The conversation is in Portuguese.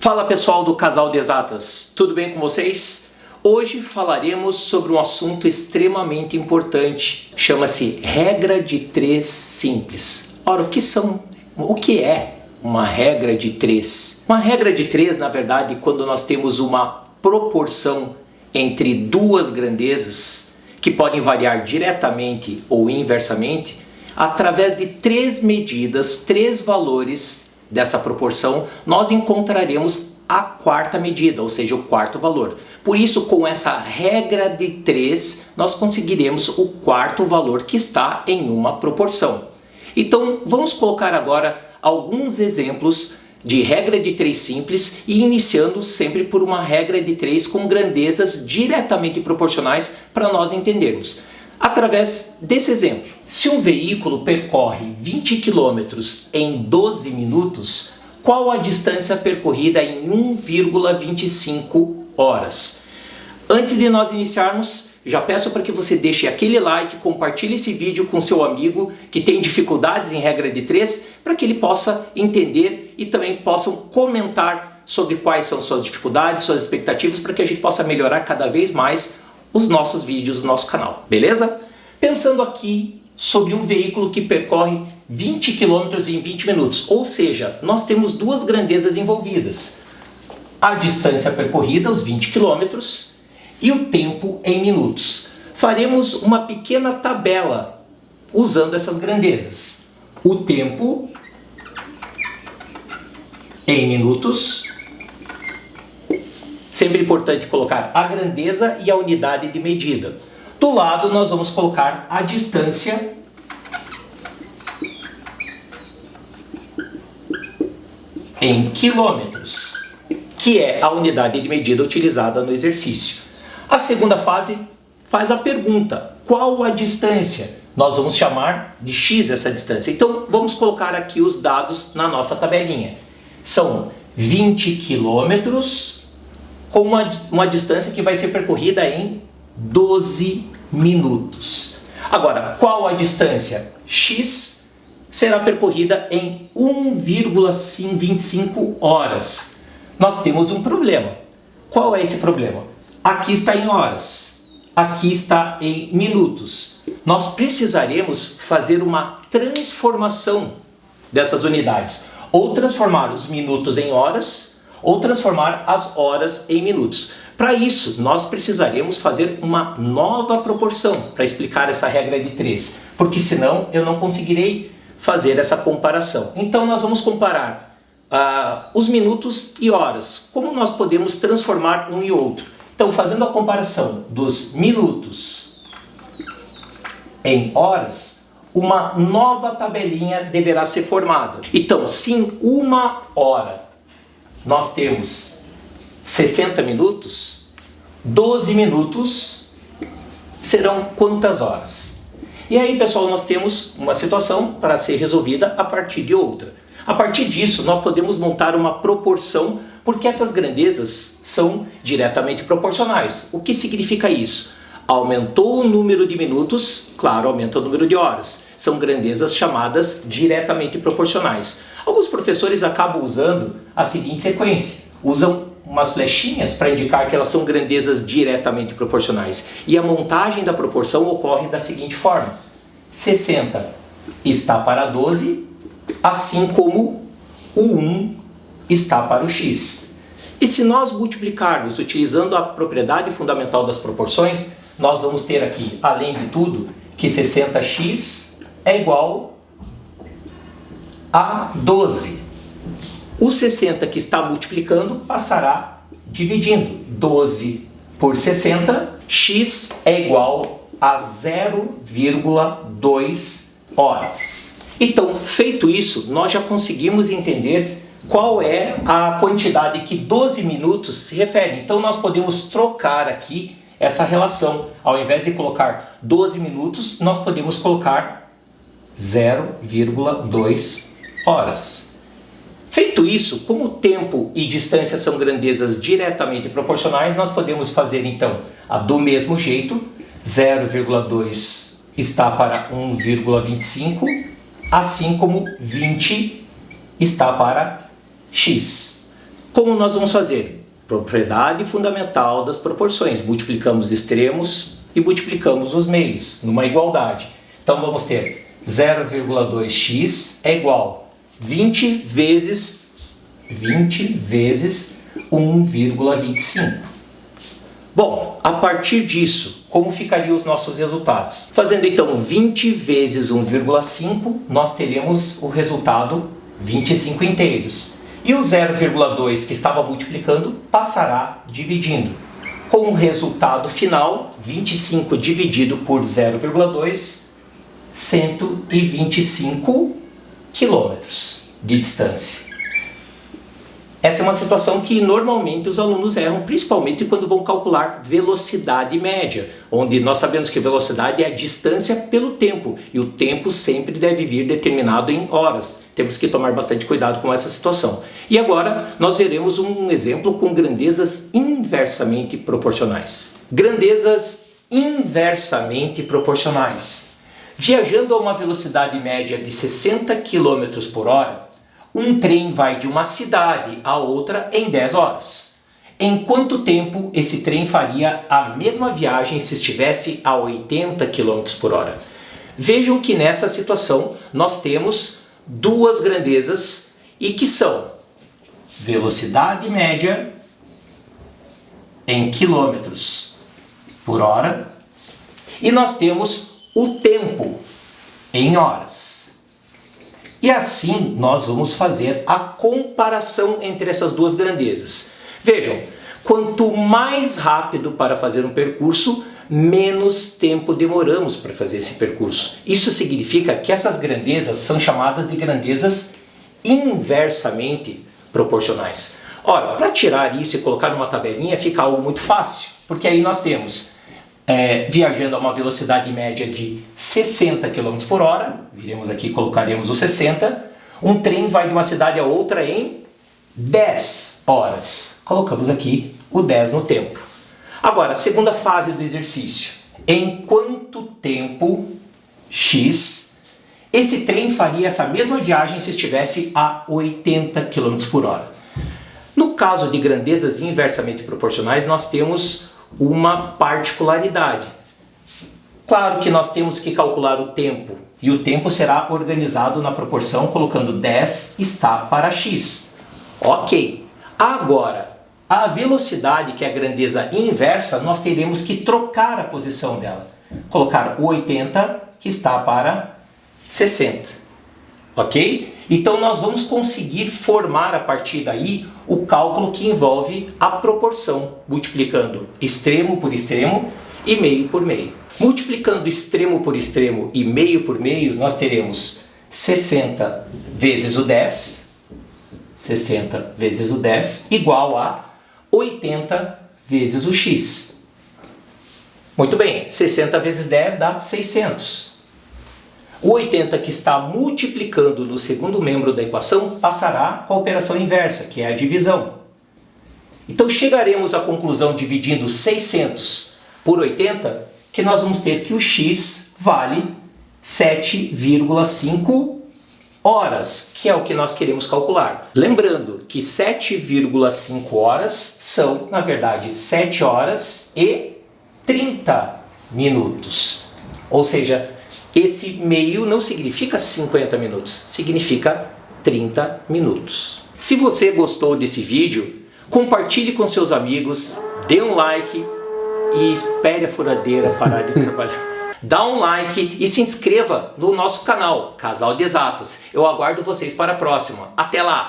Fala pessoal do Casal de Exatas, tudo bem com vocês? Hoje falaremos sobre um assunto extremamente importante, chama-se regra de 3 simples. Ora, o que é uma regra de 3? Uma regra de 3, na verdade, quando nós temos uma proporção entre duas grandezas que podem variar diretamente ou inversamente, através de 3 medidas, 3 valores dessa proporção, nós encontraremos a quarta medida, ou seja, o quarto valor. Por isso, com essa regra de 3, nós conseguiremos o quarto valor que está em uma proporção. Então, vamos colocar agora alguns exemplos de regra de 3 simples e iniciando sempre por uma regra de 3 com grandezas diretamente proporcionais para nós entendermos. Através desse exemplo, se um veículo percorre 20 km em 12 minutos, qual a distância percorrida em 1,25 horas? Antes de nós iniciarmos, já peço para que você deixe aquele like, compartilhe esse vídeo com seu amigo que tem dificuldades em regra de 3, para que ele possa entender e também possam comentar sobre quais são suas dificuldades, suas expectativas, para que a gente possa melhorar cada vez mais os nossos vídeos do nosso canal, beleza? Pensando aqui sobre um veículo que percorre 20 km em 20 minutos, ou seja, nós temos duas grandezas envolvidas. A distância percorrida, os 20 km, e o tempo em minutos. Faremos uma pequena tabela usando essas grandezas. O tempo em minutos. Sempre importante colocar a grandeza e a unidade de medida. Do lado nós vamos colocar a distância em quilômetros, que é a unidade de medida utilizada no exercício. A segunda fase faz a pergunta: qual a distância? Nós vamos chamar de x essa distância. Então vamos colocar aqui os dados na nossa tabelinha. São 20 quilômetros com uma distância que vai ser percorrida em 12 minutos. Agora, qual a distância? X será percorrida em 1,25 horas. Nós temos um problema. Qual é esse problema? Aqui está em horas, aqui está em minutos. Nós precisaremos fazer uma transformação dessas unidades. Ou transformar os minutos em horas, ou transformar as horas em minutos. Para isso, nós precisaremos fazer uma nova proporção para explicar essa regra de 3, porque senão eu não conseguirei fazer essa comparação. Então nós vamos comparar os minutos e horas. Como nós podemos transformar um e outro? Então, fazendo a comparação dos minutos em horas, uma nova tabelinha deverá ser formada. Então, se em uma hora nós temos 60 minutos, 12 minutos serão quantas horas? E aí, pessoal, nós temos uma situação para ser resolvida a partir de outra. A partir disso, nós podemos montar uma proporção, porque essas grandezas são diretamente proporcionais. O que significa isso? Aumentou o número de minutos, claro, aumenta o número de horas. São grandezas chamadas diretamente proporcionais. Alguns professores acabam usando a seguinte sequência. Usam umas flechinhas para indicar que elas são grandezas diretamente proporcionais. E a montagem da proporção ocorre da seguinte forma. 60 está para 12, assim como o 1 está para o x. E se nós multiplicarmos utilizando a propriedade fundamental das proporções, nós vamos ter aqui, além de tudo, que 60x é igual a 12. O 60 que está multiplicando passará dividindo. 12 por 60, x é igual a 0,2 horas. Então, feito isso, nós já conseguimos entender qual é a quantidade que 12 minutos se refere. Então, nós podemos trocar aqui essa relação. Ao invés de colocar 12 minutos, nós podemos colocar 0,2 horas. Feito isso, como tempo e distância são grandezas diretamente proporcionais, nós podemos fazer então do mesmo jeito. 0,2 está para 1,25, assim como 20 está para x. Como nós vamos fazer? Propriedade fundamental das proporções. Multiplicamos extremos e multiplicamos os meios, numa igualdade. Então vamos ter 0,2x é igual a 20 vezes 1,25. Bom, a partir disso, como ficariam os nossos resultados? Fazendo então 20 vezes 1,5, nós teremos o resultado 25 inteiros. E o 0,2 que estava multiplicando passará dividindo. Com o resultado final, 25 dividido por 0,2, 125 quilômetros de distância. Essa é uma situação que normalmente os alunos erram, principalmente quando vão calcular velocidade média, onde nós sabemos que velocidade é a distância pelo tempo, e o tempo sempre deve vir determinado em horas. Temos que tomar bastante cuidado com essa situação. E agora nós veremos um exemplo com grandezas inversamente proporcionais. Grandezas inversamente proporcionais. Viajando a uma velocidade média de 60 km por hora, um trem vai de uma cidade a outra em 10 horas. Em quanto tempo esse trem faria a mesma viagem se estivesse a 80 km por hora? Vejam que nessa situação nós temos duas grandezas e que são velocidade média em quilômetros por hora e nós temos o tempo em horas. E assim nós vamos fazer a comparação entre essas duas grandezas. Vejam, quanto mais rápido para fazer um percurso, menos tempo demoramos para fazer esse percurso. Isso significa que essas grandezas são chamadas de grandezas inversamente proporcionais. Ora, para tirar isso e colocar numa tabelinha fica algo muito fácil, porque aí nós temos viajando a uma velocidade média de 60 km por hora, viremos aqui e colocaremos o 60, um trem vai de uma cidade a outra em 10 horas. Colocamos aqui o 10 no tempo. Agora, segunda fase do exercício. Em quanto tempo x esse trem faria essa mesma viagem se estivesse a 80 km por hora? No caso de grandezas inversamente proporcionais, nós temos uma particularidade. Claro que nós temos que calcular o tempo, e o tempo será organizado na proporção colocando 10 está para x. Ok. Agora, a velocidade, que é a grandeza inversa, nós teremos que trocar a posição dela. Colocar o 80, que está para 60. Ok? Então nós vamos conseguir formar a partir daí o cálculo que envolve a proporção, multiplicando extremo por extremo e meio por meio. Multiplicando extremo por extremo e meio por meio, nós teremos 60 vezes o 10, 60 vezes o 10, igual a 80 vezes o x. Muito bem, 60 vezes 10 dá 600. O 80 que está multiplicando no segundo membro da equação passará com a operação inversa, que é a divisão. Então chegaremos à conclusão, dividindo 600 por 80, que nós vamos ter que o x vale 7,5 horas, que é o que nós queremos calcular. Lembrando que 7,5 horas são, na verdade, 7 horas e 30 minutos. Ou seja, esse meio não significa 50 minutos, significa 30 minutos. Se você gostou desse vídeo, compartilhe com seus amigos, dê um like e espere a furadeira parar de trabalhar. Dá um like e se inscreva no nosso canal, Casal de Exatas. Eu aguardo vocês para a próxima. Até lá!